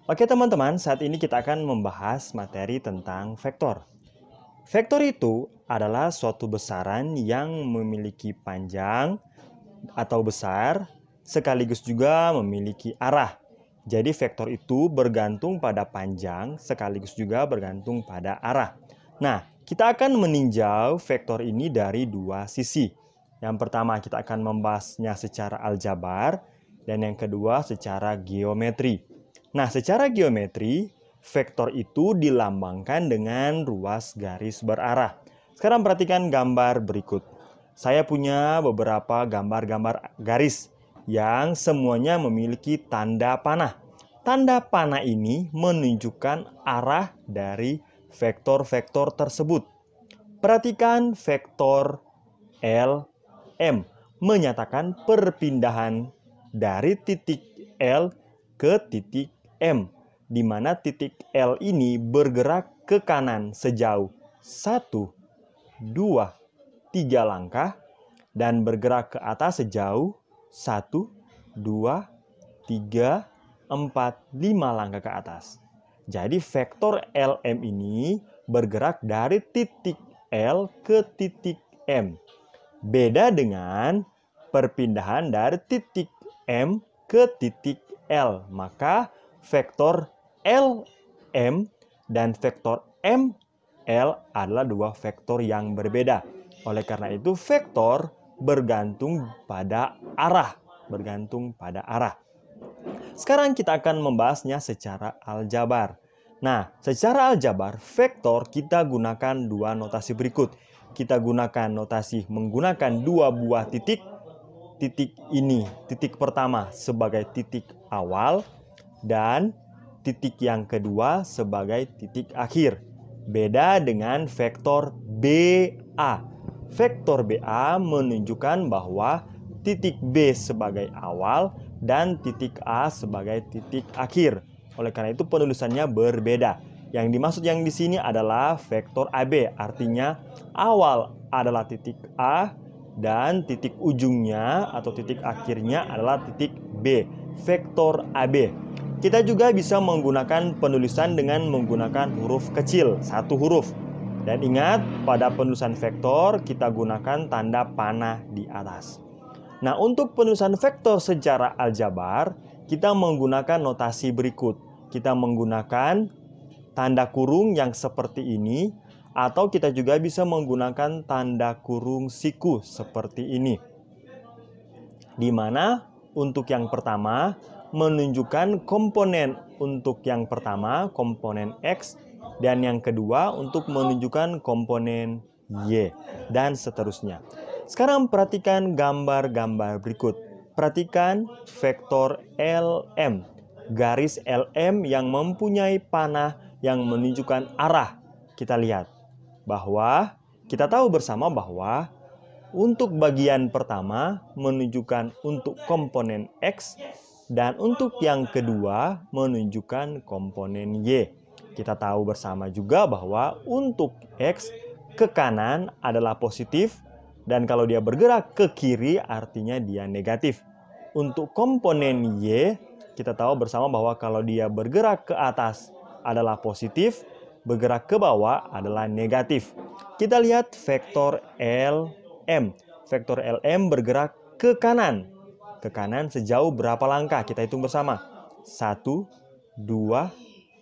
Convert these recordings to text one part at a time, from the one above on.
Oke teman-teman, saat ini kita akan membahas materi tentang vektor. Vektor itu adalah suatu besaran yang memiliki panjang atau besar, sekaligus juga memiliki arah. Jadi vektor itu bergantung pada panjang, sekaligus juga bergantung pada arah. Nah, kita akan meninjau vektor ini dari dua sisi. Yang pertama kita akan membahasnya secara aljabar, dan yang kedua secara geometri. Nah, secara geometri, vektor itu dilambangkan dengan ruas garis berarah. Sekarang perhatikan gambar berikut. Saya punya beberapa gambar-gambar garis yang semuanya memiliki tanda panah. Tanda panah ini menunjukkan arah dari vektor-vektor tersebut. Perhatikan vektor LM menyatakan perpindahan dari titik L ke titik M, di mana titik L ini bergerak ke kanan sejauh 1, 2, 3 langkah dan bergerak ke atas sejauh 1, 2, 3, 4, 5 langkah ke atas. Jadi vektor LM ini bergerak dari titik L ke titik M. Beda dengan perpindahan dari titik M ke titik L. Maka vektor LM dan vektor ML adalah dua vektor yang berbeda. Oleh karena itu vektor bergantung pada arah. Sekarang kita akan membahasnya secara aljabar. Nah, secara aljabar vektor kita gunakan dua notasi berikut. Kita gunakan notasi menggunakan dua buah titik. Titik ini, titik pertama sebagai titik awal dan titik yang kedua sebagai titik akhir. Beda dengan vektor BA. Vektor BA menunjukkan bahwa titik B sebagai awal dan titik A sebagai titik akhir. Oleh karena itu penulisannya berbeda. Yang dimaksud yang di sini adalah vektor AB, artinya awal adalah titik A dan titik ujungnya atau titik akhirnya adalah titik B, vektor AB. Kita juga bisa menggunakan penulisan dengan menggunakan huruf kecil, satu huruf. Dan ingat, pada penulisan vektor kita gunakan tanda panah di atas. Nah, untuk penulisan vektor secara aljabar, kita menggunakan notasi berikut. Kita menggunakan tanda kurung yang seperti ini, atau kita juga bisa menggunakan tanda kurung siku seperti ini. Di mana untuk yang pertama menunjukkan komponen untuk yang pertama komponen X dan yang kedua untuk menunjukkan komponen Y dan seterusnya. Sekarang perhatikan gambar-gambar berikut. Perhatikan vektor LM. Garis LM yang mempunyai panah yang menunjukkan arah. Kita lihat bahwa kita tahu bersama bahwa untuk bagian pertama menunjukkan untuk komponen X dan untuk yang kedua menunjukkan komponen Y. Kita tahu bersama juga bahwa untuk X ke kanan adalah positif dan kalau dia bergerak ke kiri artinya dia negatif. Untuk komponen Y kita tahu bersama bahwa kalau dia bergerak ke atas adalah positif, bergerak ke bawah adalah negatif. Kita lihat vektor LM. Vektor LM bergerak ke kanan. Ke kanan sejauh berapa langkah? Kita hitung bersama. 1, 2,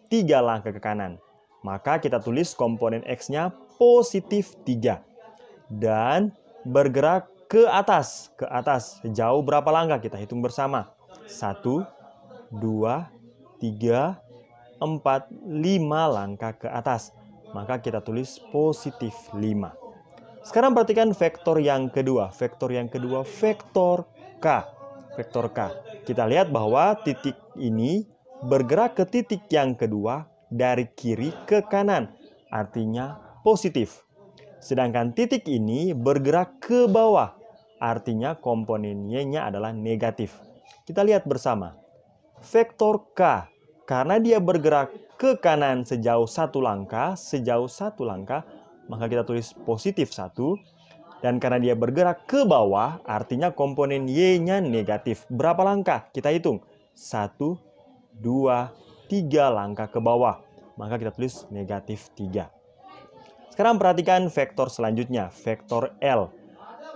3 langkah ke kanan. Maka kita tulis komponen X-nya positif 3. Dan bergerak ke atas. Ke atas sejauh berapa langkah? Kita hitung bersama. 1, 2, 3, 4, 5 langkah ke atas. Maka kita tulis positif 5. Sekarang perhatikan vektor yang kedua. Vektor yang kedua vektor K. Vektor K. Kita lihat bahwa titik ini bergerak ke titik yang kedua dari kiri ke kanan. Artinya positif. Sedangkan titik ini bergerak ke bawah. Artinya komponen Y-nya adalah negatif. Kita lihat bersama. Vektor K, karena dia bergerak ke kanan sejauh 1 langkah, maka kita tulis positif 1. Dan karena dia bergerak ke bawah, artinya komponen Y-nya negatif. Berapa langkah? Kita hitung. 1, 2, 3 langkah ke bawah. Maka kita tulis negatif 3. Sekarang perhatikan vektor selanjutnya, vektor L.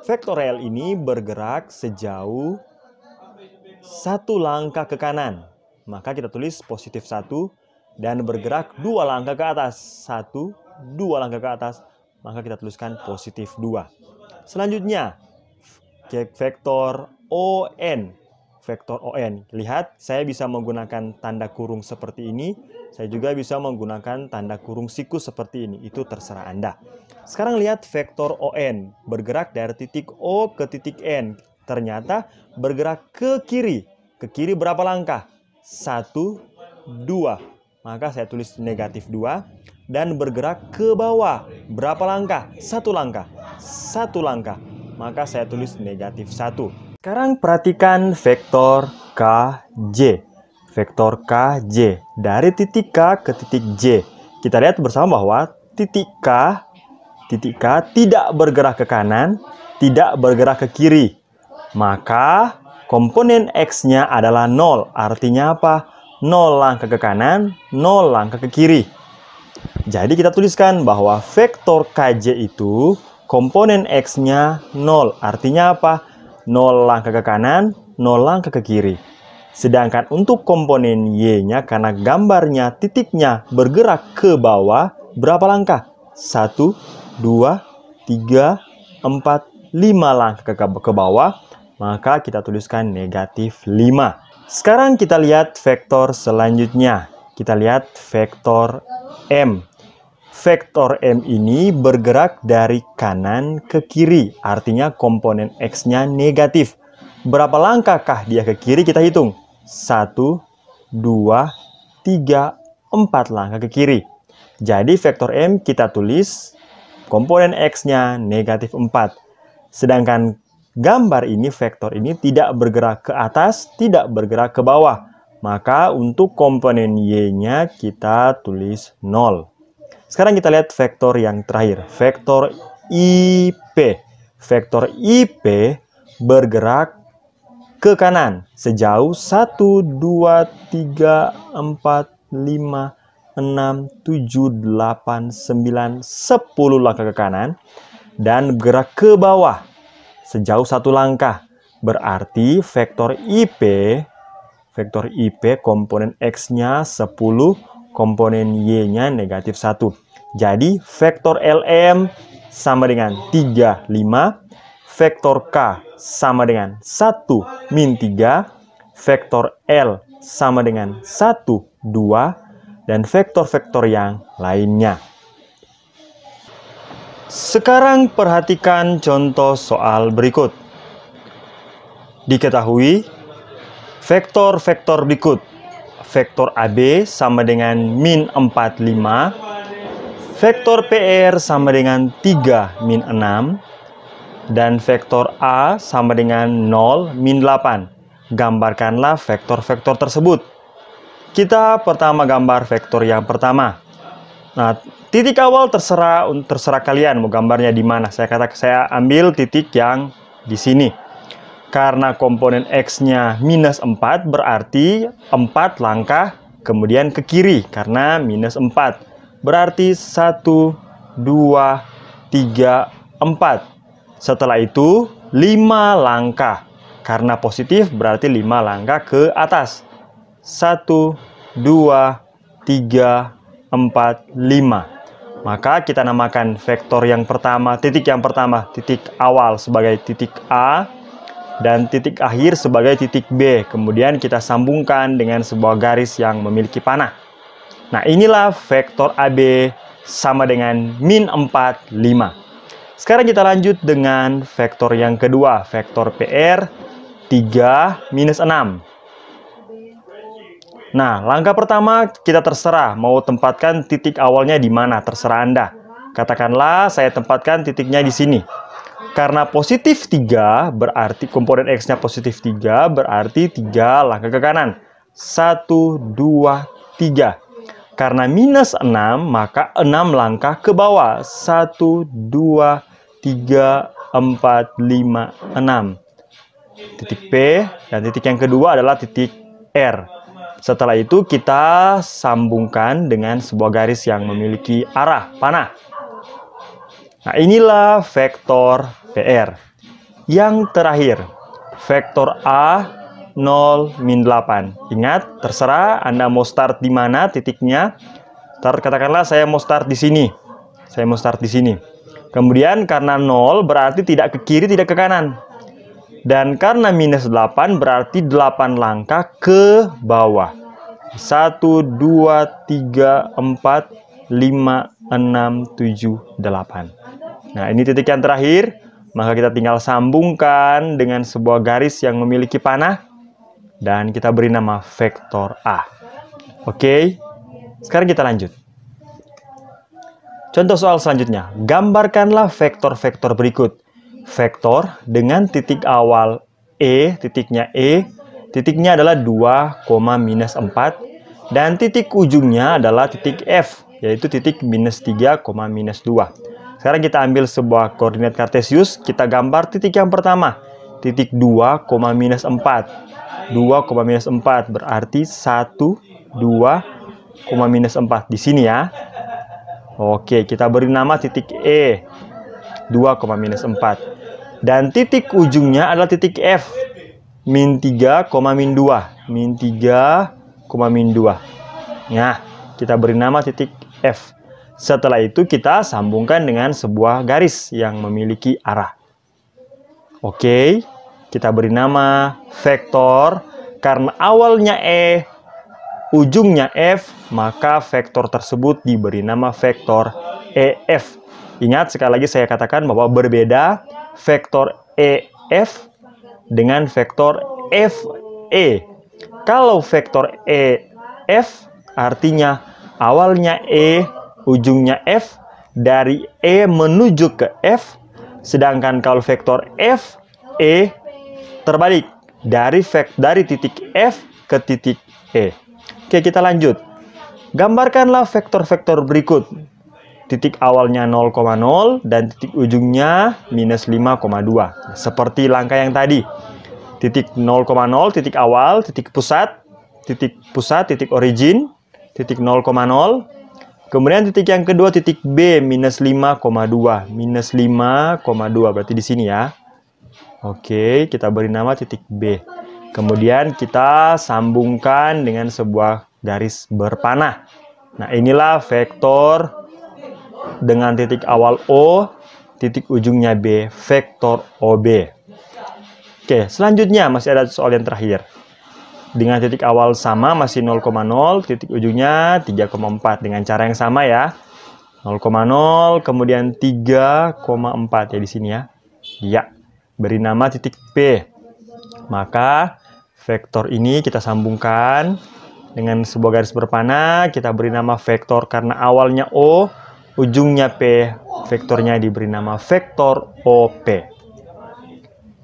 Vektor L ini bergerak sejauh 1 langkah ke kanan. Maka kita tulis positif 1 dan bergerak 2 langkah ke atas. 1, 2 langkah ke atas. Maka kita tuliskan positif 2. Selanjutnya, vektor ON. Vektor ON. Lihat, saya bisa menggunakan tanda kurung seperti ini. Saya juga bisa menggunakan tanda kurung siku seperti ini. Itu terserah Anda. Sekarang lihat vektor ON. Bergerak dari titik O ke titik N. Ternyata bergerak ke kiri. Ke kiri berapa langkah? 1, 2. Maka saya tulis negatif 2. Dan bergerak ke bawah. Berapa langkah? 1 langkah. 1 langkah. Maka saya tulis negatif 1. Sekarang perhatikan vektor KJ. Vektor KJ dari titik K ke titik J. Kita lihat bersama bahwa titik K tidak bergerak ke kanan, tidak bergerak ke kiri. Maka komponen X-nya adalah 0. Artinya apa? 0 langkah ke kanan, 0 langkah ke kiri. Jadi kita tuliskan bahwa vektor KJ itu komponen X-nya 0. Artinya apa? 0 langkah ke kanan, 0 langkah ke kiri. Sedangkan untuk komponen Y-nya, karena gambarnya titiknya bergerak ke bawah, berapa langkah? 1, 2, 3, 4, 5 langkah ke bawah. Maka kita tuliskan negatif 5. Sekarang kita lihat vektor selanjutnya. Kita lihat vektor M. Vektor M ini bergerak dari kanan ke kiri. Artinya komponen X-nya negatif. Berapa langkahkah dia ke kiri? Kita hitung. 1, 2, 3, 4 langkah ke kiri. Jadi vektor M kita tulis komponen X-nya negatif 4. Sedangkan gambar ini, vektor ini tidak bergerak ke atas, tidak bergerak ke bawah. Maka untuk komponen Y-nya kita tulis 0. Sekarang kita lihat vektor yang terakhir, vektor IP. Vektor IP bergerak ke kanan sejauh 1, 2, 3, 4, 5, 6, 7, 8, 9, 10 langkah ke kanan dan bergerak ke bawah sejauh 1 langkah. Berarti vektor IP komponen X-nya 10, komponen Y-nya negatif 1. Jadi vektor LM sama dengan 3, 5. Vektor K sama dengan 1, min 3. Vektor L sama dengan 1, 2. Dan vektor-vektor yang lainnya. Sekarang perhatikan contoh soal berikut. Diketahui vektor-vektor berikut. Vektor AB sama dengan min 4, 5. Vektor PR sama dengan 3, min 6. Dan vektor A sama dengan 0, min 8. Gambarkanlah vektor-vektor tersebut. Kita pertama gambar vektor yang pertama. Nah, titik awal terserah kalian mau gambarnya di mana. Saya ambil titik yang di sini. Karena komponen X-nya minus 4, berarti 4 langkah kemudian ke kiri. Karena minus 4. Berarti 1, 2, 3, 4. Setelah itu 5 langkah. Karena positif berarti 5 langkah ke atas. 1, 2, 3, 4, 5. Maka kita namakan vektor yang pertama, titik yang pertama, titik awal sebagai titik A. Dan titik akhir sebagai titik B. Kemudian kita sambungkan dengan sebuah garis yang memiliki panah. Nah, inilah vektor AB sama dengan min 4, 5. Sekarang kita lanjut dengan vektor yang kedua. Vektor PR 3, minus 6. Nah, langkah pertama kita terserah mau tempatkan titik awalnya di mana. Terserah Anda. Katakanlah saya tempatkan titiknya di sini. Karena positif 3 berarti komponen X-nya positif 3 berarti 3 langkah ke kanan. 1, 2, 3. Karena minus 6 maka 6 langkah ke bawah. 1, 2, 3, 4, 5, 6. Titik P dan titik yang kedua adalah titik R. Setelah itu kita sambungkan dengan sebuah garis yang memiliki arah panah. Nah, inilah vektor PR. Yang terakhir, vektor A 0, min 8. Ingat, terserah Anda mau start di mana titiknya. Katakanlah saya mau start di sini. Saya mau start di sini. Kemudian karena 0 berarti tidak ke kiri, tidak ke kanan. Dan karena minus 8 berarti 8 langkah ke bawah. 1, 2, 3, 4, 5, 6, 7, 8. Nah, ini titik yang terakhir. Maka kita tinggal sambungkan dengan sebuah garis yang memiliki panah. Dan kita beri nama vektor A. Oke, sekarang kita lanjut. Contoh soal selanjutnya. Gambarkanlah vektor-vektor berikut. Vektor dengan titik awal E, titiknya adalah 2, minus 4. Dan titik ujungnya adalah titik F, yaitu titik minus 3, minus 2. Sekarang kita ambil sebuah koordinat kartesius, kita gambar titik yang pertama. Titik 2, minus 4. 2, minus 4 berarti 1, 2, minus 4 di sini ya. Oke, kita beri nama titik E. 2, minus 4. Dan titik ujungnya adalah titik F. Min 3, min 2. Min 3, min 2. Nah, kita beri nama titik F. Setelah itu kita sambungkan dengan sebuah garis yang memiliki arah. Oke, kita beri nama vektor. Karena awalnya E, ujungnya F, maka vektor tersebut diberi nama vektor EF. Ingat, sekali lagi saya katakan bahwa berbeda vektor EF dengan vektor FE. Kalau vektor EF artinya awalnya E, ujungnya F, dari E menuju ke F. Sedangkan kalau vektor FE terbalik, dari titik F ke titik E. Oke, kita lanjut. Gambarkanlah vektor-vektor berikut. Titik awalnya 0,0 dan titik ujungnya minus 5,2. Seperti langkah yang tadi. Titik 0,0, titik awal, titik pusat, titik origin, titik 0,0. Kemudian titik yang kedua, titik B, minus 5,2. Minus 5,2, berarti di sini ya. Oke, kita beri nama titik B. Kemudian kita sambungkan dengan sebuah garis berpanah. Nah, inilah vektor dengan titik awal O, titik ujungnya B, vektor OB. Oke, selanjutnya masih ada soal yang terakhir. Dengan titik awal sama, masih 0,0, titik ujungnya 3,4. Dengan cara yang sama ya. 0,0, kemudian 3,4 ya di sini ya. Ya. Beri nama titik P. Maka vektor ini kita sambungkan dengan sebuah garis berpanah. Kita beri nama vektor karena awalnya O, ujungnya P. Vektornya diberi nama vektor OP.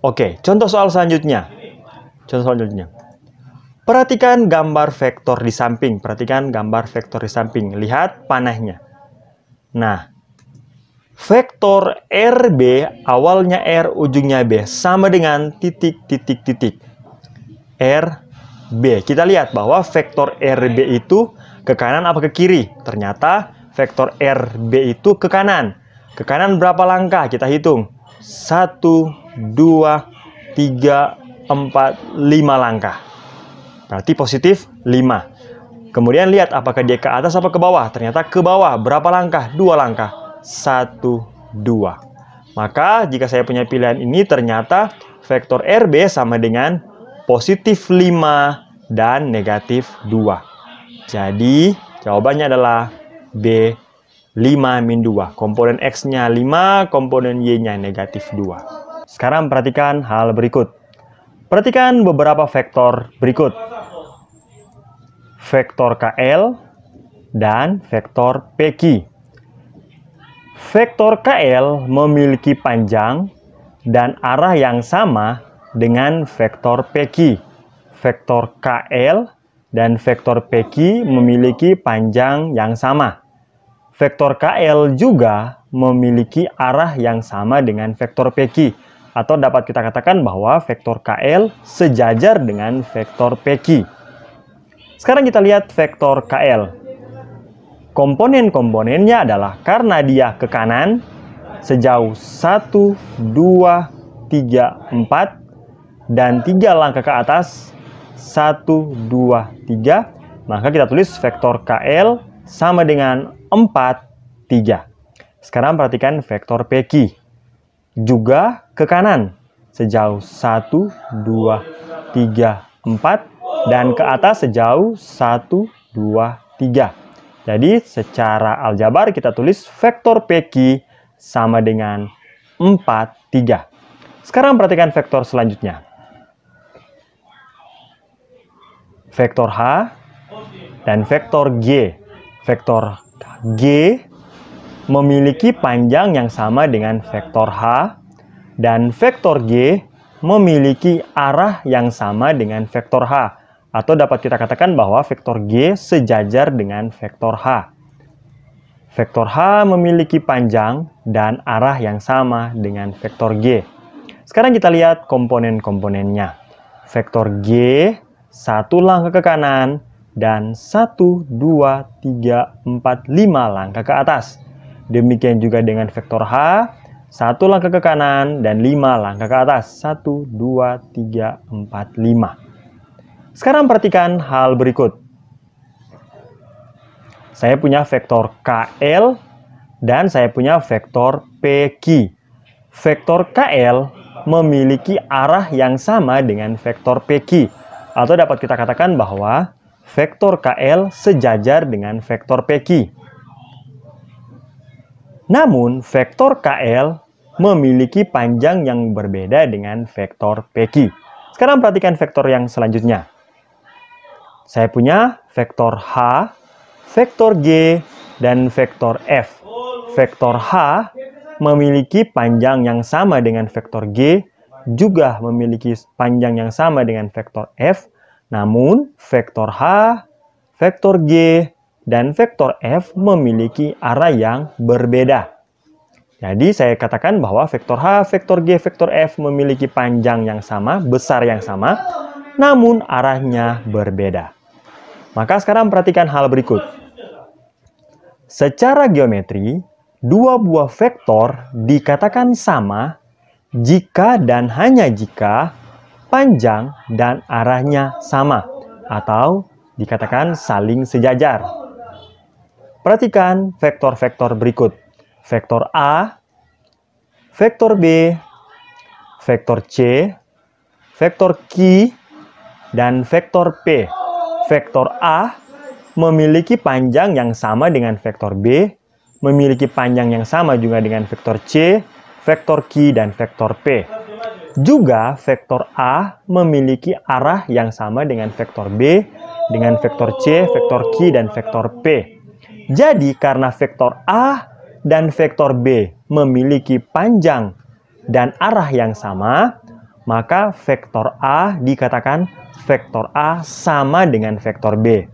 Oke, contoh soal selanjutnya. Perhatikan gambar vektor di samping. Lihat panahnya. Nah, vektor RB awalnya R, ujungnya B, sama dengan titik. RB. Kita lihat bahwa vektor RB itu ke kanan apa ke kiri? Ternyata vektor RB itu ke kanan. Ke kanan berapa langkah? Kita hitung. 1, 2, 3, 4, 5 langkah. Berarti positif 5. Kemudian lihat apakah dia ke atas apa ke bawah? Ternyata ke bawah. Berapa langkah? 2 langkah. 1, 2. Maka jika saya punya pilihan ini, ternyata vektor RB sama dengan positif 5 dan negatif 2. Jadi jawabannya adalah B, 5 min 2. Komponen X-nya 5, komponen Y-nya negatif 2. Sekarang perhatikan hal berikut. Perhatikan beberapa vektor berikut. Vektor KL dan vektor PQ. Vektor KL memiliki panjang dan arah yang sama dengan vektor PQ. Vektor KL dan vektor PQ memiliki panjang yang sama. Vektor KL juga memiliki arah yang sama dengan vektor PQ. Atau dapat kita katakan bahwa vektor KL sejajar dengan vektor PQ. Sekarang kita lihat vektor KL. Komponen-komponennya adalah karena dia ke kanan sejauh 1, 2, 3, 4 dan 3 langkah ke atas 1, 2, 3, maka kita tulis vektor KL sama dengan 4, 3. Sekarang perhatikan vektor PQ. Juga ke kanan sejauh 1, 2, 3, 4 dan ke atas sejauh 1, 2, 3. Jadi secara aljabar kita tulis vektor PQ sama dengan 4, 3. Sekarang perhatikan vektor selanjutnya. Vektor H dan vektor G. Vektor G memiliki panjang yang sama dengan vektor H dan vektor G memiliki arah yang sama dengan vektor H. Atau dapat kita katakan bahwa vektor G sejajar dengan vektor H. Vektor H memiliki panjang dan arah yang sama dengan vektor G. Sekarang kita lihat komponen-komponennya. Vektor G, 1 langkah ke kanan, dan 1, 2, 3, 4, 5 langkah ke atas. Demikian juga dengan vektor H, 1 langkah ke kanan, dan 5 langkah ke atas. 1, 2, 3, 4, 5. Sekarang perhatikan hal berikut. Saya punya vektor KL dan saya punya vektor PQ. Vektor KL memiliki arah yang sama dengan vektor PQ. Atau dapat kita katakan bahwa vektor KL sejajar dengan vektor PQ. Namun, vektor KL memiliki panjang yang berbeda dengan vektor PQ. Sekarang perhatikan vektor yang selanjutnya. Saya punya vektor H, vektor G, dan vektor F. Vektor H memiliki panjang yang sama dengan vektor G, juga memiliki panjang yang sama dengan vektor F. Namun, vektor H, vektor G, dan vektor F memiliki arah yang berbeda. Jadi, saya katakan bahwa vektor H, vektor G, vektor F memiliki panjang yang sama, besar yang sama, namun arahnya berbeda. Maka sekarang perhatikan hal berikut. Secara geometri, dua buah vektor dikatakan sama jika dan hanya jika panjang dan arahnya sama, atau dikatakan saling sejajar. Perhatikan vektor-vektor berikut. Vektor A, vektor B, vektor C, vektor Q, dan vektor P. Vektor A memiliki panjang yang sama dengan vektor B, memiliki panjang yang sama juga dengan vektor C, vektor Q, dan vektor P. Juga vektor A memiliki arah yang sama dengan vektor B, dengan vektor C, vektor Q, dan vektor P. Jadi karena vektor A dan vektor B memiliki panjang dan arah yang sama, maka vektor A dikatakan vektor A sama dengan vektor B.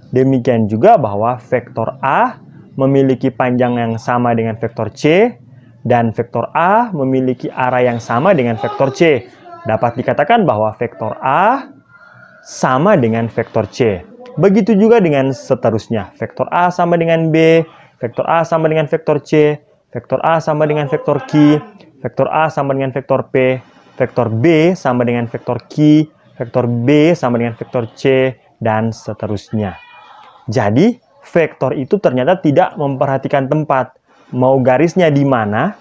Demikian juga bahwa vektor A memiliki panjang yang sama dengan vektor C, dan vektor A memiliki arah yang sama dengan vektor C. Dapat dikatakan bahwa vektor A sama dengan vektor C. Begitu juga dengan seterusnya. Vektor A sama dengan B, vektor A sama dengan vektor C, vektor A sama dengan vektor Q, vektor A sama dengan vektor P, vektor B sama dengan vektor Q, vektor B sama dengan vektor C, dan seterusnya. Jadi, vektor itu ternyata tidak memperhatikan tempat, mau garisnya di mana,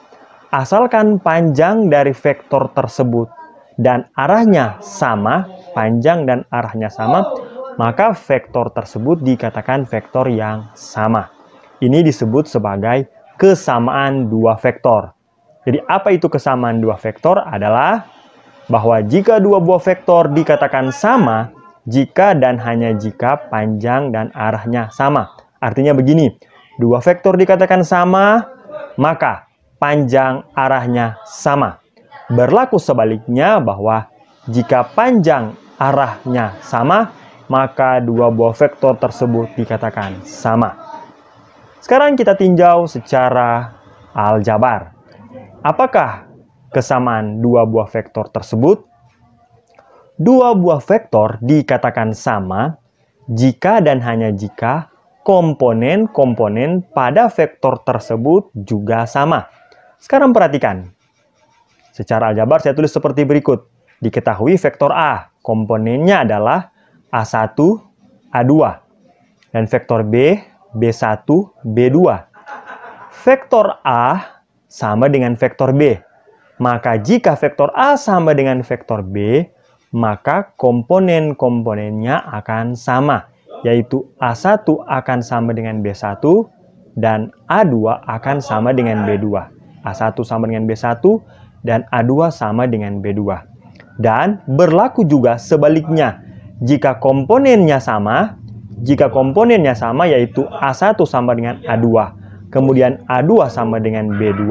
asalkan panjang dari vektor tersebut dan arahnya sama, panjang dan arahnya sama, maka vektor tersebut dikatakan vektor yang sama. Ini disebut sebagai kesamaan dua vektor. Jadi, apa itu kesamaan dua vektor? Adalah bahwa jika dua buah vektor dikatakan sama, jika dan hanya jika panjang dan arahnya sama. Artinya begini, dua vektor dikatakan sama, maka panjang arahnya sama. Berlaku sebaliknya bahwa jika panjang arahnya sama, maka dua buah vektor tersebut dikatakan sama. Sekarang kita tinjau secara aljabar. Apakah kesamaan dua buah vektor tersebut? Dua buah vektor dikatakan sama jika dan hanya jika komponen-komponen pada vektor tersebut juga sama. Sekarang perhatikan. Secara aljabar saya tulis seperti berikut. Diketahui vektor A, komponennya adalah A1, A2. Dan vektor B, B1, B2. Vektor A sama dengan vektor B. Maka jika vektor A sama dengan vektor B, maka komponen-komponennya akan sama. Yaitu A1 akan sama dengan B1 dan A2 akan sama dengan B2. A1 sama dengan B1 dan A2 sama dengan B2. Dan berlaku juga sebaliknya. Jika komponennya sama yaitu A1 sama dengan A2, kemudian A2 sama dengan B2,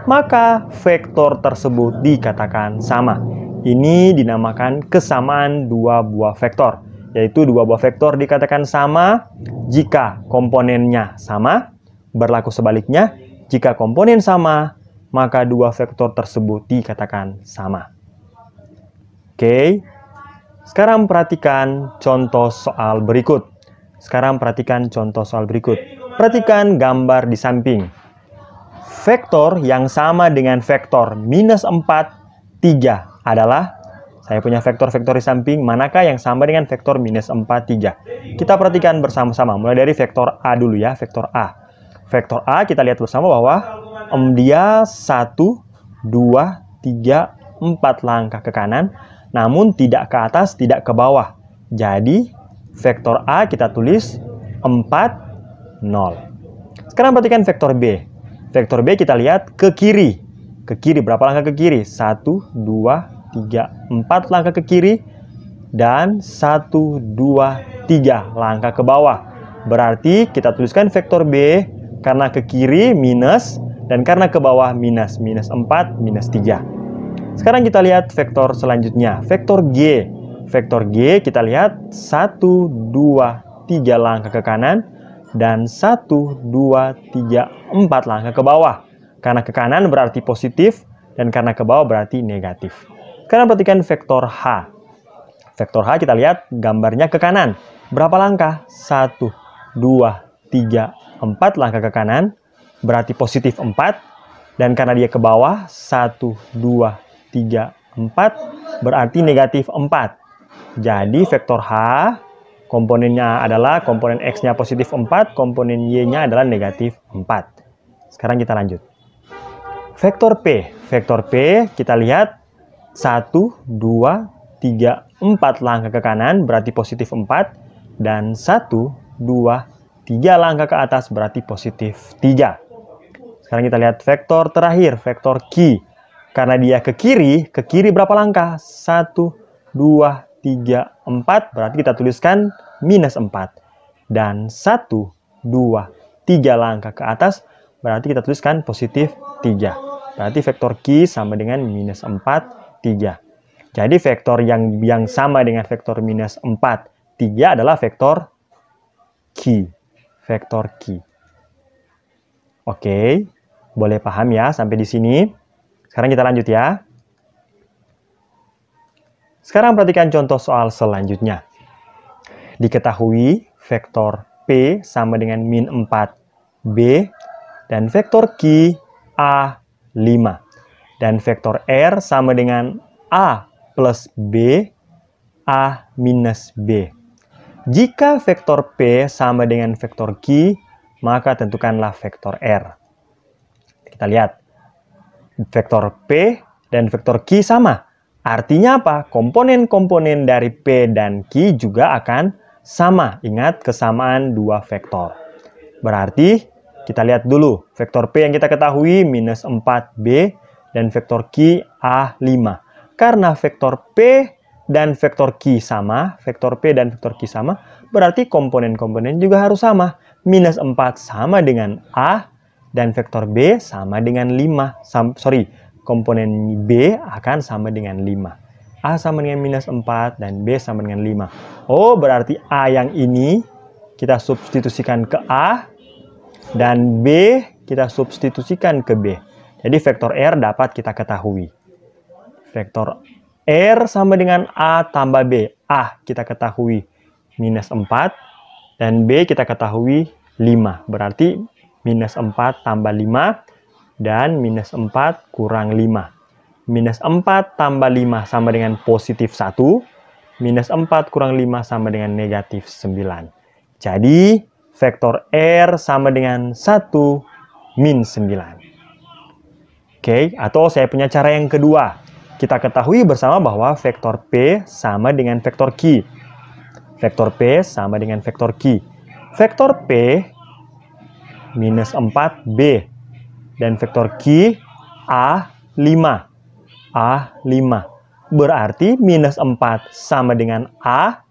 maka vektor tersebut dikatakan sama. Ini dinamakan kesamaan dua buah vektor. Yaitu dua buah vektor dikatakan sama jika komponennya sama. Berlaku sebaliknya, jika komponen sama, maka dua vektor tersebut dikatakan sama. Oke, sekarang perhatikan contoh soal berikut. Perhatikan gambar di samping. Vektor yang sama dengan vektor minus 4, 3 adalah, saya punya vektor-vektor di samping, manakah yang sama dengan vektor minus 4, 3? Kita perhatikan bersama-sama, mulai dari vektor A dulu ya, vektor A. Vektor A kita lihat bersama bahwa dia 1, 2, 3, 4 langkah ke kanan, namun tidak ke atas, tidak ke bawah. Jadi, vektor A kita tulis 4, 0. Sekarang perhatikan vektor B. Vektor B kita lihat ke kiri. Ke kiri, berapa langkah ke kiri? 1, 2, 3, 4 langkah ke kiri. Dan 1, 2, 3 langkah ke bawah. Berarti kita tuliskan vektor B karena ke kiri minus, dan karena ke bawah minus. Minus 4, minus 3. Sekarang kita lihat vektor selanjutnya. Vektor G. Vektor G kita lihat 1, 2, 3 langkah ke kanan. Dan 1, 2, 3, 4 langkah ke bawah. Karena ke kanan berarti positif, dan karena ke bawah berarti negatif. Sekarang perhatikan vektor H. Vektor H kita lihat gambarnya ke kanan. Berapa langkah? 1, 2, 3, 4 langkah ke kanan. Berarti positif 4. Dan karena dia ke bawah, 1, 2, 3, 4 berarti negatif 4. Jadi vektor H komponennya adalah komponen X-nya positif 4, komponen Y-nya adalah negatif 4. Sekarang kita lanjut. Vektor P. Vektor P kita lihat 1, 2, 3, 4 langkah ke kanan berarti positif 4. Dan 1, 2, 3 langkah ke atas berarti positif 3. Sekarang kita lihat vektor terakhir, vektor Q. Karena dia ke kiri berapa langkah? 1, 2, 3, 4, berarti kita tuliskan minus 4. Dan 1, 2, 3 langkah ke atas, berarti kita tuliskan positif 3. Berarti vektor Q sama dengan minus 4, 3. Jadi vektor yang sama dengan vektor minus 4, 3 adalah vektor Q. Vektor Q. Oke, boleh paham ya sampai di sini? Sekarang kita lanjut ya. Sekarang perhatikan contoh soal selanjutnya. Diketahui vektor P sama dengan min 4B dan vektor Q A5. Dan vektor R sama dengan A plus B A minus B. Jika vektor P sama dengan vektor Q, maka tentukanlah vektor R. Kita lihat. Vektor P dan vektor Q sama. Artinya apa? Komponen-komponen dari P dan Q juga akan sama. Ingat kesamaan dua vektor. Berarti kita lihat dulu. Vektor P yang kita ketahui minus 4B dan vektor Q A5. Karena vektor P dan vektor Q sama, berarti komponen-komponen juga harus sama. Minus 4 sama dengan A dan vektor B sama dengan 5. Komponen B akan sama dengan 5. A sama dengan minus 4 dan B sama dengan 5. Oh, berarti A yang ini kita substitusikan ke A dan B kita substitusikan ke B. Jadi vektor R dapat kita ketahui. Vektor R sama dengan A tambah B. A kita ketahui. minus 4. Dan B kita ketahui 5. Berarti minus 4 tambah 5 dan minus 4 kurang 5. Minus 4 tambah 5 sama dengan positif 1. Minus 4 kurang 5 sama dengan negatif 9. Jadi, vektor R sama dengan 1 min 9. Oke, atau saya punya cara yang kedua. Kita ketahui bersama bahwa vektor P sama dengan vektor Q. Vektor P sama dengan vektor Q. Vektor P minus 4B. Dan vektor Q A5. A5. Berarti minus 4 sama dengan A.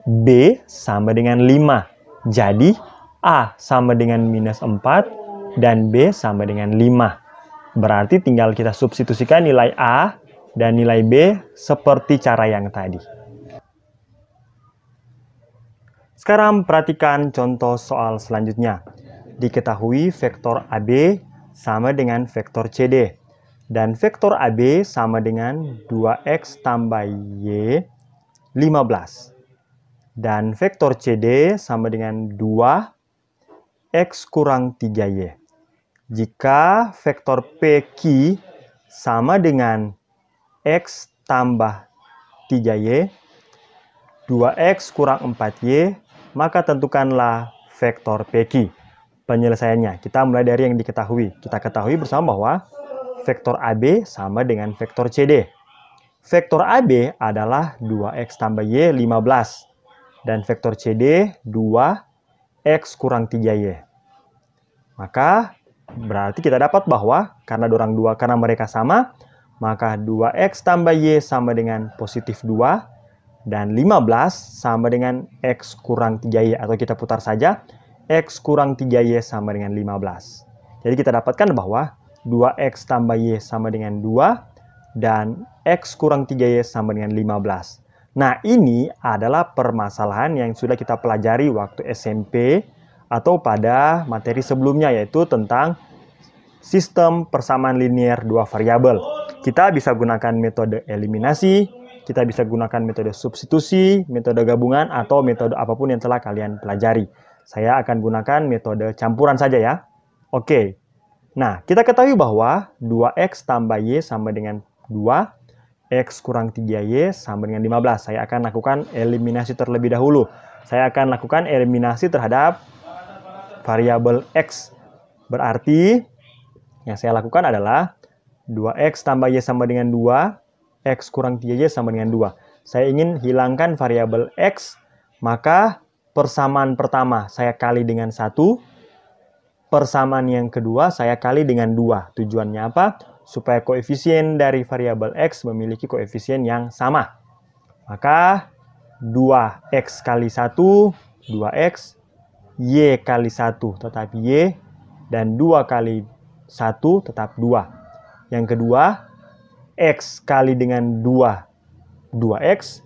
B sama dengan 5. Jadi A sama dengan minus 4 dan B sama dengan 5. Berarti tinggal kita substitusikan nilai A dan nilai B seperti cara yang tadi. Sekarang perhatikan contoh soal selanjutnya. Diketahui vektor AB sama dengan vektor CD. Dan vektor AB sama dengan 2X tambah Y 15. Dan vektor CD sama dengan 2X kurang 3Y. Jika vektor PQ sama dengan X tambah 3Y, 2X kurang 4Y, maka tentukanlah vektor PQ. Penyelesaiannya, kita mulai dari yang diketahui. Kita ketahui bersama bahwa vektor AB sama dengan vektor CD. Vektor AB adalah 2X tambah Y 15. Dan vektor CD 2X kurang 3Y. Maka berarti kita dapat bahwa karena mereka sama, maka 2X tambah Y sama dengan positif 2 dan 15 sama dengan X kurang 3Y, atau kita putar saja X kurang 3Y sama dengan 15. Jadi kita dapatkan bahwa 2X tambah Y sama dengan 2 dan X kurang 3Y sama dengan 15. Nah, ini adalah permasalahan yang sudah kita pelajari waktu SMP atau pada materi sebelumnya, yaitu tentang sistem persamaan linear dua variabel. Kita bisa gunakan metode eliminasi, kita bisa gunakan metode substitusi, metode gabungan, atau metode apapun yang telah kalian pelajari. Saya akan gunakan metode campuran saja ya. Oke. Nah, kita ketahui bahwa 2X tambah Y sama dengan 2, X kurang 3Y sama dengan 15. Saya akan lakukan eliminasi terlebih dahulu. Saya akan lakukan eliminasi terhadap variabel X. Berarti yang saya lakukan adalah 2X tambah Y sama dengan 2, X kurang 3Y sama dengan 2. Saya ingin hilangkan variabel X, maka persamaan pertama saya kali dengan 1, persamaan yang kedua saya kali dengan 2. Tujuannya apa? Supaya koefisien dari variabel X memiliki koefisien yang sama. Maka 2X kali 1, 2X, Y kali 1 tetap Y, dan 2 kali 1 tetap 2. Yang kedua, X kali dengan 2, 2X,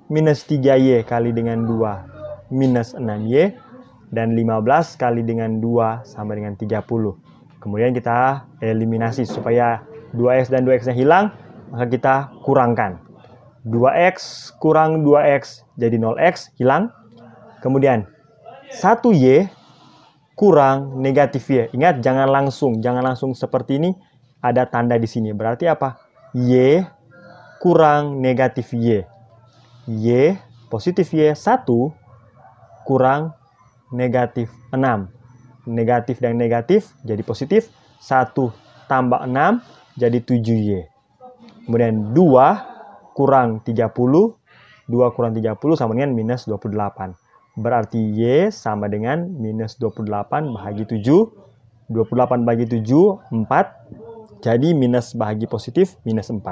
minus 3Y kali dengan 2, minus 6Y, dan 15 kali dengan 2 sama dengan 30. Kemudian kita eliminasi supaya 2X dan 2X-nya hilang, maka kita kurangkan. 2X kurang 2X jadi 0X, hilang. Kemudian 1Y kurang negatif Y. Ingat, jangan langsung seperti ini, ada tanda di sini. Berarti apa? Y kurang negatif Y. Y positif Y 1 kurang negatif 6. Negatif dan negatif jadi positif. 1 tambah 6 jadi 7Y. Kemudian 2 kurang 30. 2 kurang 30 sama dengan minus 28. Berarti Y sama dengan minus 28 bahagi 7. 28 bahagi 7, 4. Jadi minus bahagi positif, minus 4.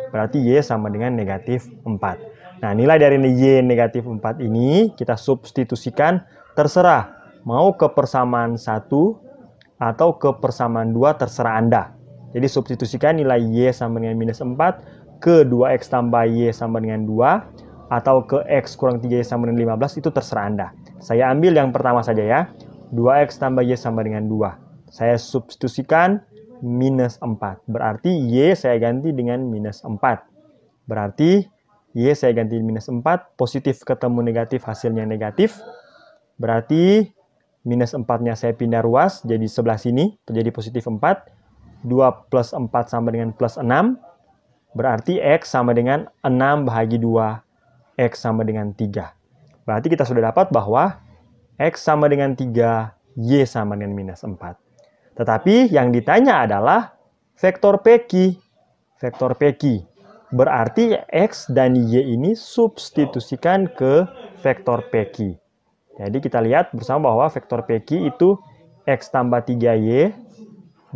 Berarti Y sama dengan negatif 4. Nah, nilai dari Y negatif 4 ini kita substitusikan, terserah. Mau ke persamaan 1 atau ke persamaan 2, terserah Anda. Jadi substitusikan nilai Y sama dengan minus 4 ke 2X tambah Y sama dengan 2. Atau ke X kurang 3Y sama dengan 15, itu terserah Anda. Saya ambil yang pertama saja ya. 2X tambah Y sama dengan 2. Saya substitusikan minus 4. Berarti Y saya ganti dengan minus 4. Berarti Y saya ganti minus 4. Positif ketemu negatif, hasilnya negatif. Berarti minus 4-nya saya pindah ruas, jadi sebelah sini, terjadi positif 4. 2 plus 4 sama dengan plus 6. Berarti X sama dengan 6 bahagi 2. X sama dengan 3. Berarti kita sudah dapat bahwa X sama dengan 3, Y sama dengan minus 4. Tetapi yang ditanya adalah vektor PQ. Vektor PQ. Berarti X dan Y ini substitusikan ke vektor PQ. Jadi kita lihat bersama bahwa vektor PQ itu X tambah 3Y,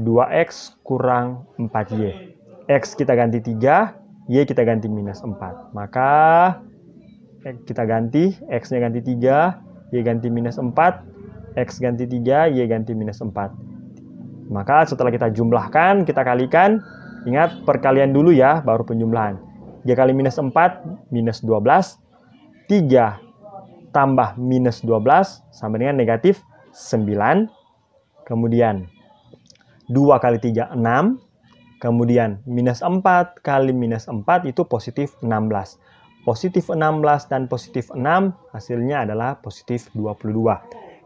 2X kurang 4Y. X kita ganti 3, Y kita ganti minus 4. Maka kita ganti, X-nya ganti 3, Y ganti minus 4, X ganti 3, Y ganti minus 4. Maka setelah kita jumlahkan, kita kalikan. Ingat perkalian dulu ya, baru penjumlahan. 3 kali minus 4, minus 12. 3 tambah minus 12, sama dengan negatif 9. Kemudian 2 kali 3, 6. Kemudian minus 4 kali minus 4 itu positif 16. Positif 16 dan positif 6 hasilnya adalah positif 22.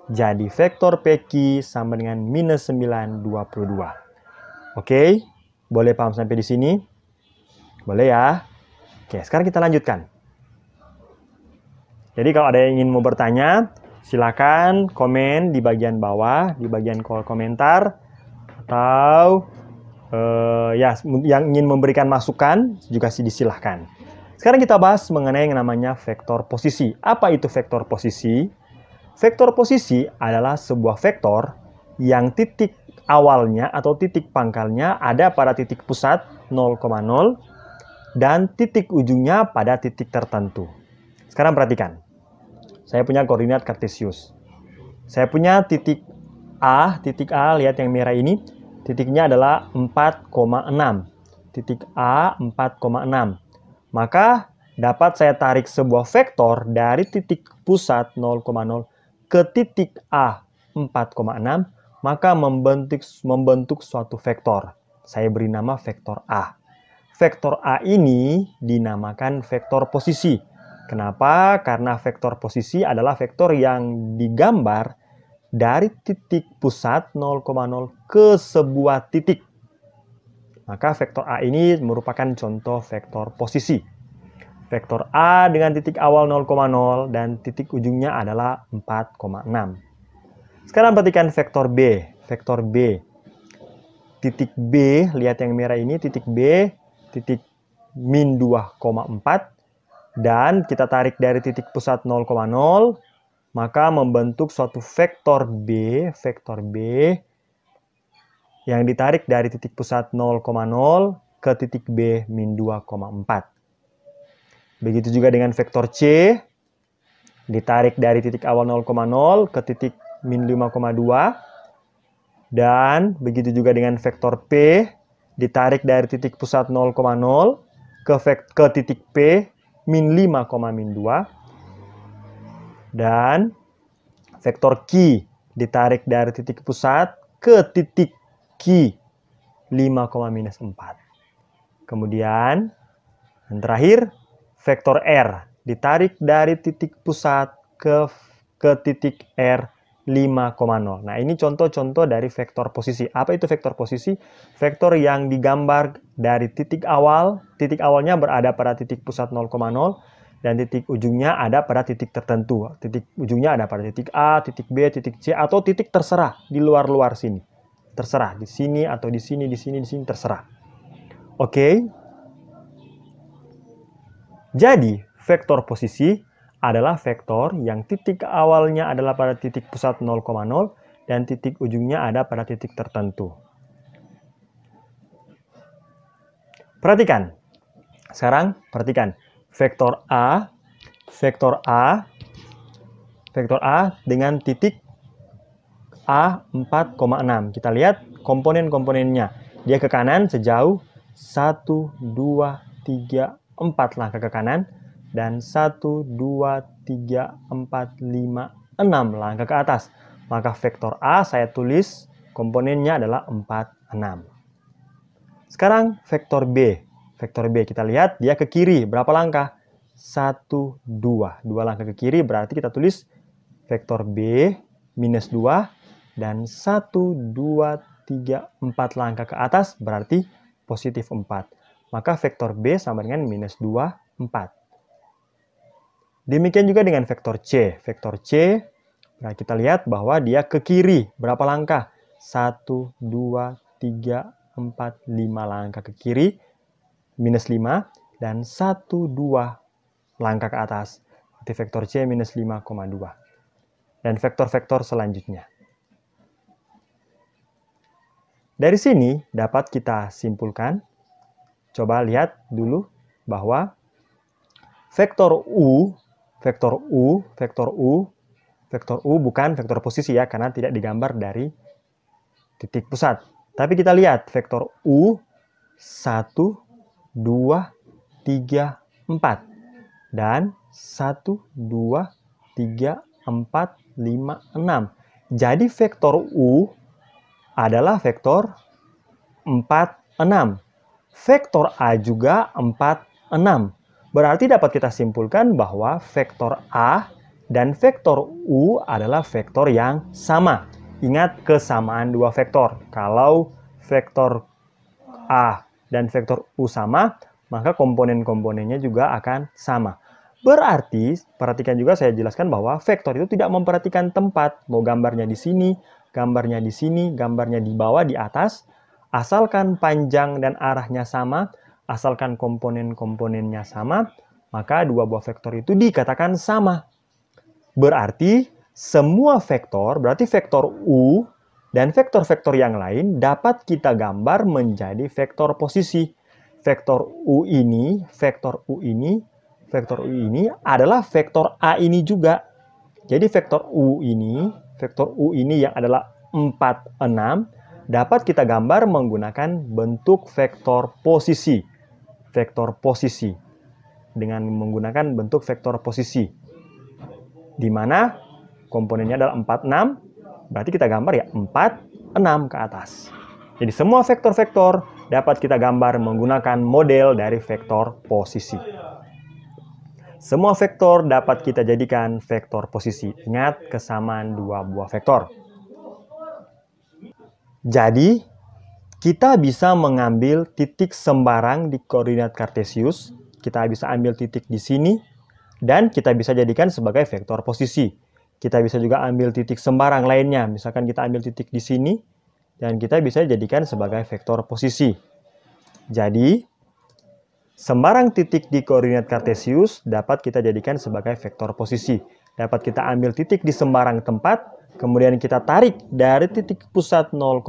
Jadi vektor PQ sama dengan minus 9, 22. Oke, boleh paham sampai di sini? Boleh ya? Oke, sekarang kita lanjutkan. Jadi kalau ada yang ingin mau bertanya, silakan komen di bagian bawah, di bagian kolom komentar. Atau ya yang ingin memberikan masukan juga disilahkan. Sekarang kita bahas mengenai yang namanya vektor posisi. Apa itu vektor posisi? Vektor posisi adalah sebuah vektor yang titik awalnya atau titik pangkalnya ada pada titik pusat 0,0 dan titik ujungnya pada titik tertentu. Sekarang perhatikan. Saya punya koordinat kartesius. Saya punya titik A, lihat yang merah ini. Titiknya adalah 4,6. Titik A 4,6. Maka dapat saya tarik sebuah vektor dari titik pusat 0,0 ke titik A 4,6, maka membentuk suatu vektor. Saya beri nama vektor A. Vektor A ini dinamakan vektor posisi. Kenapa? Karena vektor posisi adalah vektor yang digambar dari titik pusat 0,0 ke sebuah titik. Maka vektor A ini merupakan contoh vektor posisi. Vektor A dengan titik awal 0,0 dan titik ujungnya adalah 4,6. Sekarang perhatikan vektor B. Vektor B. Titik B, lihat yang merah ini, titik B, titik min 2,4. Dan kita tarik dari titik pusat 0,0, maka membentuk suatu vektor B yang ditarik dari titik pusat 0,0 ke titik B min 2,4. Begitu juga dengan vektor C, ditarik dari titik awal 0,0 ke titik min 5,2. Dan begitu juga dengan vektor P, ditarik dari titik pusat 0,0 ke titik P min 5, min 2. Dan vektor Q ditarik dari titik pusat ke titik Q 5, minus 4. Kemudian yang terakhir vektor R ditarik dari titik pusat ke titik R 5,0. Nah, ini contoh-contoh dari vektor posisi. Apa itu vektor posisi? Vektor yang digambar dari titik awal. Titik awalnya berada pada titik pusat 0,0 dan titik ujungnya ada pada titik tertentu. Titik ujungnya ada pada titik A, titik B, titik C, atau titik terserah di luar-luar sini. Terserah di sini atau di sini, di sini, terserah. Oke. Jadi, vektor posisi adalah vektor yang titik awalnya adalah pada titik pusat 0,0 dan titik ujungnya ada pada titik tertentu. Perhatikan. Sekarang perhatikan. Vektor A dengan titik A 4,6. Kita lihat komponen-komponennya. Dia ke kanan sejauh 1, 2, 3, 4 langkah ke kanan. Dan 1, 2, 3, 4, 5, 6 langkah ke atas. Maka vektor A saya tulis komponennya adalah 4, 6. Sekarang vektor B. Vektor B kita lihat dia ke kiri berapa langkah? 1, 2. 2 langkah ke kiri berarti kita tulis vektor B minus 2. Dan 1, 2, 3, 4 langkah ke atas berarti positif 4. Maka vektor B sama dengan minus 2, 4. Demikian juga dengan vektor C. Vektor C, nah kita lihat bahwa dia ke kiri. Berapa langkah? 1, 2, 3, 4, 5 langkah ke kiri. Minus 5. Dan 1, 2 langkah ke atas. Berarti vektor C minus 5,2. Dan vektor-vektor selanjutnya. Dari sini dapat kita simpulkan. Coba lihat dulu bahwa vektor U bukan vektor posisi ya, karena tidak digambar dari titik pusat. Tapi kita lihat vektor U 1, 2, 3, 4. Dan 1, 2, 3, 4, 5, 6. Jadi vektor U adalah vektor 4, 6. Vektor A juga 4, 6. Berarti dapat kita simpulkan bahwa vektor A dan vektor U adalah vektor yang sama. Ingat kesamaan dua vektor. Kalau vektor A dan vektor U sama, maka komponen-komponennya juga akan sama. Berarti, perhatikan juga saya jelaskan bahwa vektor itu tidak memperhatikan tempat. Mau gambarnya di sini, gambarnya di sini, gambarnya di bawah, di atas. Asalkan panjang dan arahnya sama, asalkan komponen-komponennya sama, maka dua buah vektor itu dikatakan sama. Berarti semua vektor, berarti vektor U dan vektor-vektor yang lain dapat kita gambar menjadi vektor posisi. Vektor U ini adalah vektor A ini juga. Jadi vektor U ini yang adalah 4, 6, dapat kita gambar menggunakan bentuk vektor posisi. Vektor posisi. Dengan menggunakan bentuk vektor posisi. Di mana komponennya adalah 4, 6. Berarti kita gambar ya 4, 6 ke atas. Jadi semua vektor-vektor dapat kita gambar menggunakan model dari vektor posisi. Semua vektor dapat kita jadikan vektor posisi. Ingat kesamaan dua buah vektor. Jadi, kita bisa mengambil titik sembarang di koordinat kartesius. Kita bisa ambil titik di sini. Dan kita bisa jadikan sebagai vektor posisi. Kita bisa juga ambil titik sembarang lainnya. Misalkan kita ambil titik di sini. Dan kita bisa jadikan sebagai vektor posisi. Jadi, sembarang titik di koordinat kartesius dapat kita jadikan sebagai vektor posisi. Dapat kita ambil titik di sembarang tempat. Kemudian kita tarik dari titik pusat 0,0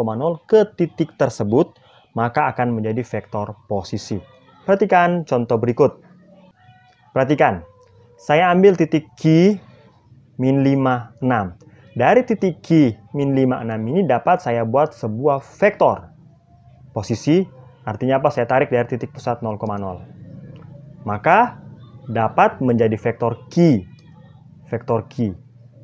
ke titik tersebut, maka akan menjadi vektor posisi. Perhatikan contoh berikut. Perhatikan, saya ambil titik Q, min 5, 6. Dari titik Q, min 5, 6 ini dapat saya buat sebuah vektor posisi. Artinya apa? Saya tarik dari titik pusat 0,0. Maka dapat menjadi vektor Q. Vektor Q.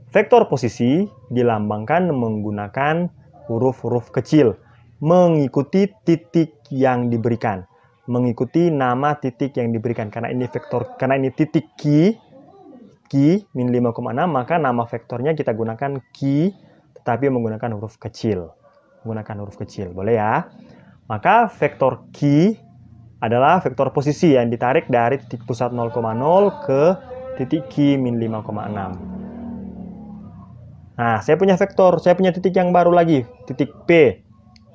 Vektor posisi dilambangkan menggunakan huruf-huruf kecil, mengikuti titik yang diberikan, mengikuti nama titik yang diberikan. Karena ini vektor, karena ini titik Q min 5,6, maka nama vektornya kita gunakan Q, tetapi menggunakan huruf kecil. Menggunakan huruf kecil, boleh ya? Maka vektor Q adalah vektor posisi yang ditarik dari titik pusat 0,0 ke titik Q min 5,6. Nah, saya punya vektor, saya punya titik yang baru lagi, titik P,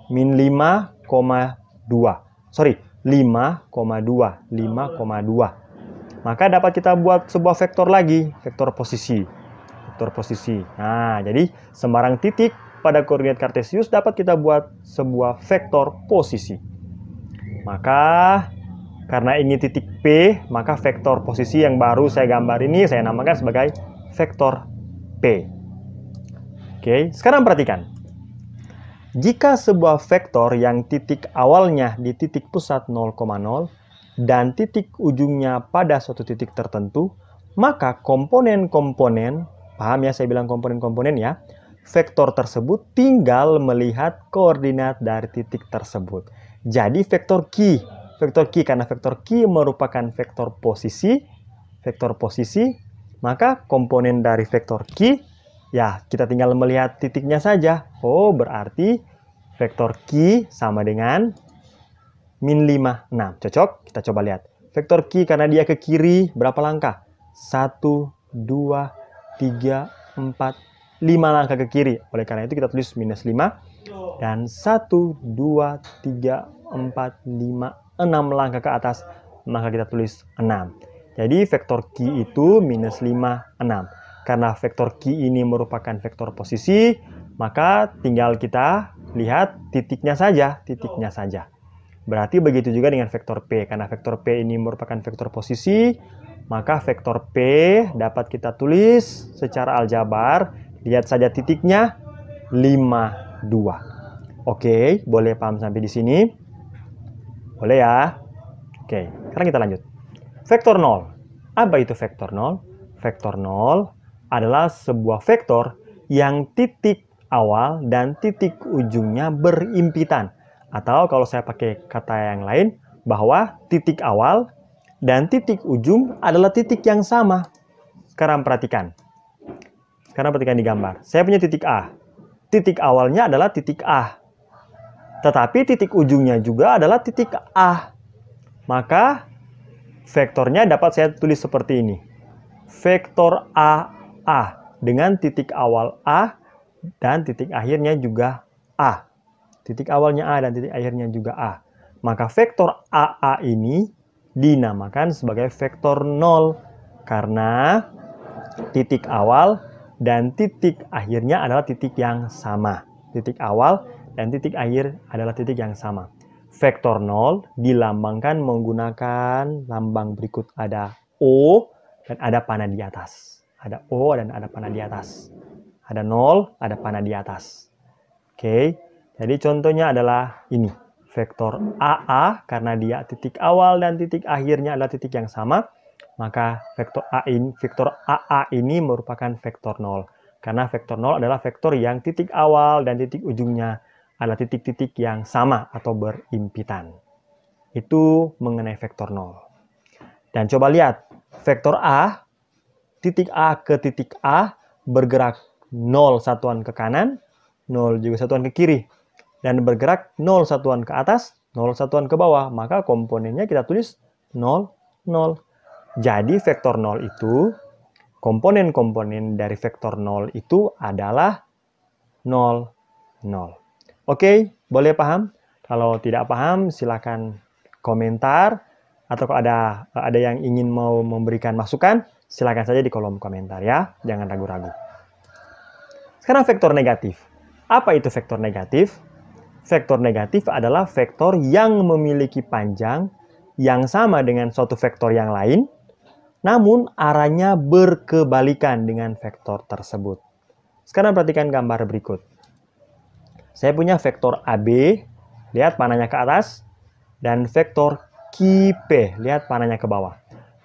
min 5,2. Sorry, 5,2. Maka dapat kita buat sebuah vektor lagi, vektor posisi. Vektor posisi. Nah, jadi sembarang titik pada koordinat kartesius dapat kita buat sebuah vektor posisi. Maka, karena ini titik P, maka vektor posisi yang baru saya gambar ini saya namakan sebagai vektor P. Oke, sekarang perhatikan. Jika sebuah vektor yang titik awalnya di titik pusat 0,0 dan titik ujungnya pada suatu titik tertentu, maka komponen-komponen, paham ya saya bilang komponen-komponen ya, vektor tersebut tinggal melihat koordinat dari titik tersebut. Jadi vektor Q karena vektor Q merupakan vektor posisi, vektor posisi, maka komponen dari vektor Q, ya kita tinggal melihat titiknya saja. Oh, berarti vektor Q sama dengan min 5, 6. Cocok? Kita coba lihat. Vektor Q karena dia ke kiri, berapa langkah? 1, 2, 3, 4, 5 langkah ke kiri. Oleh karena itu kita tulis minus 5. Dan 1, 2, 3, 4, 5, 6 langkah ke atas. Maka kita tulis 6. Jadi vektor Q itu minus 5, 6. Karena vektor Q ini merupakan vektor posisi, maka tinggal kita lihat titiknya saja. Berarti begitu juga dengan vektor P. Karena vektor P ini merupakan vektor posisi, maka vektor P dapat kita tulis secara aljabar. Lihat saja titiknya, 5, 2. Oke, boleh paham sampai di sini? Boleh ya? Oke, sekarang kita lanjut. Vektor 0. Apa itu vektor 0? Vektor 0 adalah sebuah vektor yang titik awal dan titik ujungnya berimpitan. Atau kalau saya pakai kata yang lain, bahwa titik awal dan titik ujung adalah titik yang sama. Sekarang perhatikan di gambar. Saya punya titik A. Titik awalnya adalah titik A. Tetapi titik ujungnya juga adalah titik A. Maka vektornya dapat saya tulis seperti ini. Vektor AA dengan titik awal A dan titik akhirnya juga A. Titik awalnya A dan titik akhirnya juga A. Maka vektor AA ini dinamakan sebagai vektor 0 karena titik awal dan titik akhirnya adalah titik yang sama. Titik awal dan titik akhir adalah titik yang sama. Vektor 0 dilambangkan menggunakan lambang berikut. Ada O dan ada panah di atas. Ada O dan ada panah di atas. Ada 0, ada panah di atas. Oke, jadi contohnya adalah ini. Vektor AA karena dia titik awal dan titik akhirnya adalah titik yang sama. Maka vektor AA ini merupakan vektor 0. Karena vektor 0 adalah vektor yang titik awal dan titik ujungnya adalah titik-titik yang sama atau berimpitan. Itu mengenai vektor 0. Dan coba lihat, vektor A, titik A ke titik A bergerak 0 satuan ke kanan, 0 juga satuan ke kiri. Dan bergerak 0 satuan ke atas, 0 satuan ke bawah. Maka komponennya kita tulis 0, 0. Jadi vektor 0 itu, komponen-komponen dari vektor 0 itu adalah 0, 0. Oke, boleh paham? Kalau tidak paham, silakan komentar. Atau kalau ada yang ingin mau memberikan masukan, silakan saja di kolom komentar ya. Jangan ragu-ragu. Sekarang vektor negatif. Apa itu vektor negatif? Vektor negatif adalah vektor yang memiliki panjang yang sama dengan suatu vektor yang lain, namun arahnya berkebalikan dengan vektor tersebut. Sekarang perhatikan gambar berikut. Saya punya vektor AB, lihat panahnya ke atas, dan vektor QP, lihat panahnya ke bawah.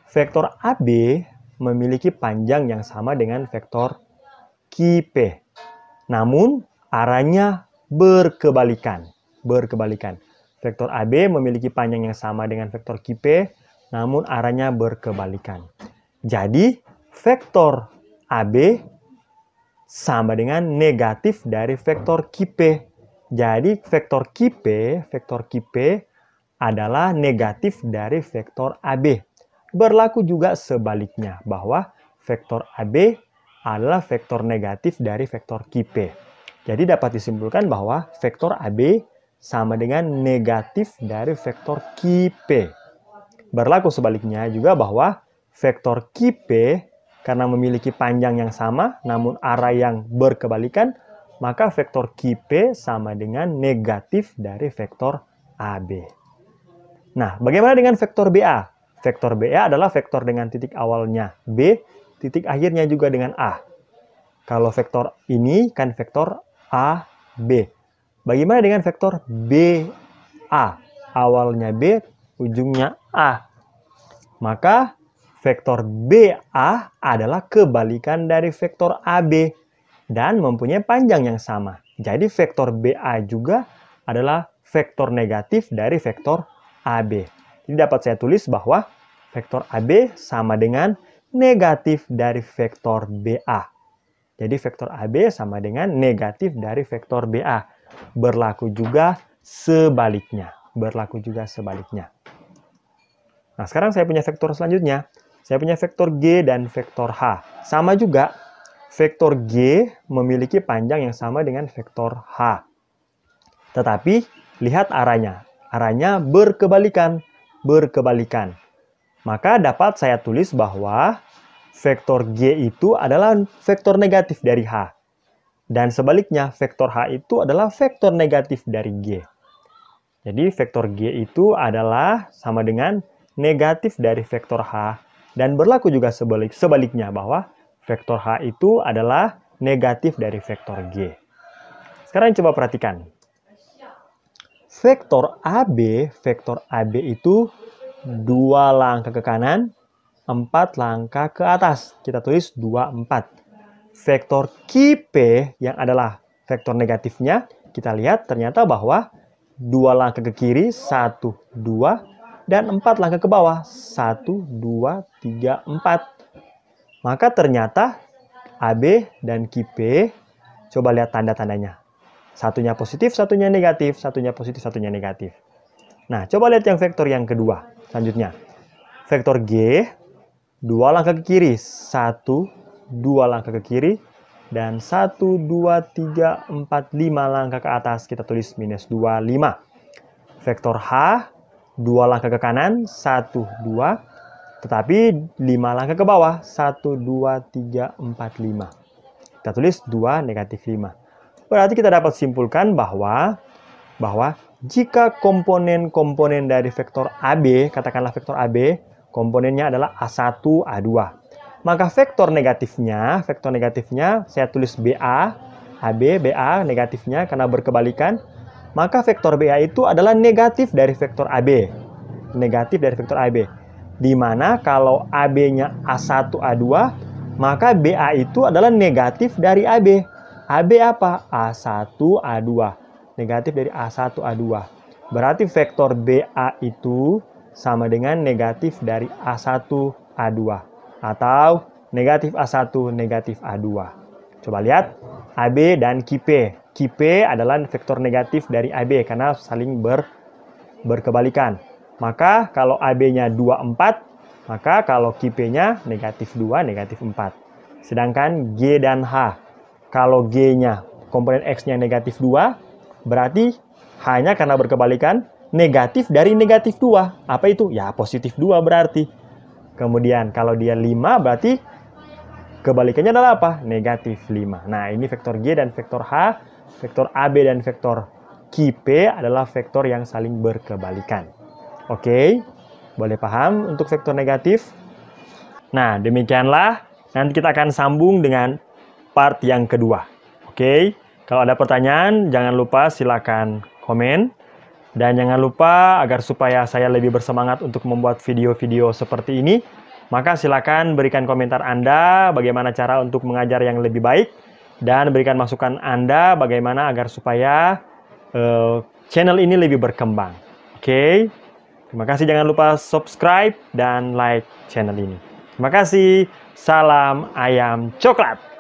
Vektor AB memiliki panjang yang sama dengan vektor QP, namun arahnya berkebalikan. Vektor AB memiliki panjang yang sama dengan vektor QP, namun arahnya berkebalikan. Jadi, vektor AB sama dengan negatif dari vektor QP. Jadi, vektor QP adalah negatif dari vektor AB. Berlaku juga sebaliknya, bahwa vektor AB adalah vektor negatif dari vektor QP. Jadi, dapat disimpulkan bahwa vektor AB sama dengan negatif dari vektor QP. Berlaku sebaliknya juga bahwa vektor QP karena memiliki panjang yang sama namun arah yang berkebalikan, maka vektor QP sama dengan negatif dari vektor AB. Nah, bagaimana dengan vektor BA? Vektor BA adalah vektor dengan titik awalnya B, titik akhirnya juga dengan A. Kalau vektor ini kan vektor AB. Bagaimana dengan vektor BA? Awalnya B, ujungnya A. Maka vektor BA adalah kebalikan dari vektor AB dan mempunyai panjang yang sama. Jadi vektor BA juga adalah vektor negatif dari vektor AB. Jadi dapat saya tulis bahwa vektor AB sama dengan negatif dari vektor BA. Jadi vektor AB sama dengan negatif dari vektor BA. Berlaku juga sebaliknya. Berlaku juga sebaliknya. Nah, sekarang saya punya vektor selanjutnya. Saya punya vektor G dan vektor H. Sama juga, vektor G memiliki panjang yang sama dengan vektor H. Tetapi, lihat arahnya. Arahnya berkebalikan. Berkebalikan. Maka dapat saya tulis bahwa vektor G itu adalah vektor negatif dari H. Dan sebaliknya, vektor H itu adalah vektor negatif dari G. Jadi, vektor G itu adalah sama dengan negatif dari vektor H. Dan berlaku juga sebaliknya bahwa vektor H itu adalah negatif dari vektor G. Sekarang coba perhatikan. Vektor AB itu 2 langkah ke kanan, 4 langkah ke atas. Kita tulis 2, 4. Vektor QP yang adalah vektor negatifnya, kita lihat ternyata bahwa 2 langkah ke kiri, 1, 2, dan 4 langkah ke bawah, 1, 2, 3, 4. Maka ternyata AB dan QP, coba lihat tanda-tandanya. Satunya positif, satunya negatif, satunya positif, satunya negatif. Nah, coba lihat yang vektor yang kedua. Selanjutnya, vektor G, 2 langkah ke kiri, 1, 2 langkah ke kiri, dan 1, 2, 3, 4, 5 langkah ke atas. Kita tulis minus 2, 5. Vektor H, 2 langkah ke kanan, 1, 2, tetapi 5 langkah ke bawah, 1, 2, 3, 4, 5. Kita tulis 2, negatif 5. Berarti kita dapat simpulkan bahwa jika komponen-komponen dari vektor AB, katakanlah vektor AB, komponennya adalah A1, A2. Maka vektor negatifnya saya tulis BA, AB, BA negatifnya karena berkebalikan. Maka vektor BA itu adalah negatif dari vektor AB. Negatif dari vektor AB. Di mana kalau AB-nya A1, A2, maka BA itu adalah negatif dari AB. AB apa? A1, A2. Negatif dari A1, A2. Berarti vektor BA itu sama dengan negatif dari A1, A2. Atau negatif A1, negatif A2. Coba lihat AB dan QP. QP adalah vektor negatif dari AB karena saling berkebalikan. Maka kalau AB-nya 2, 4, maka kalau QP-nya negatif 2, negatif 4. Sedangkan G dan H, kalau G-nya komponen X-nya negatif 2, berarti H-nya karena berkebalikan negatif dari negatif 2. Apa itu? Ya positif 2 berarti. Kemudian kalau dia 5 berarti kebalikannya adalah apa? Negatif 5. Nah, ini vektor G dan vektor H, vektor AB dan vektor QP adalah vektor yang saling berkebalikan. Oke, boleh paham untuk vektor negatif? Nah, demikianlah. Nanti kita akan sambung dengan part yang kedua. Oke, kalau ada pertanyaan, jangan lupa silakan komen. Dan jangan lupa agar supaya saya lebih bersemangat untuk membuat video-video seperti ini, maka silakan berikan komentar Anda bagaimana cara untuk mengajar yang lebih baik. Dan berikan masukan Anda bagaimana agar supaya channel ini lebih berkembang. Oke, terima kasih. Jangan lupa subscribe dan like channel ini. Terima kasih. Salam ayam coklat.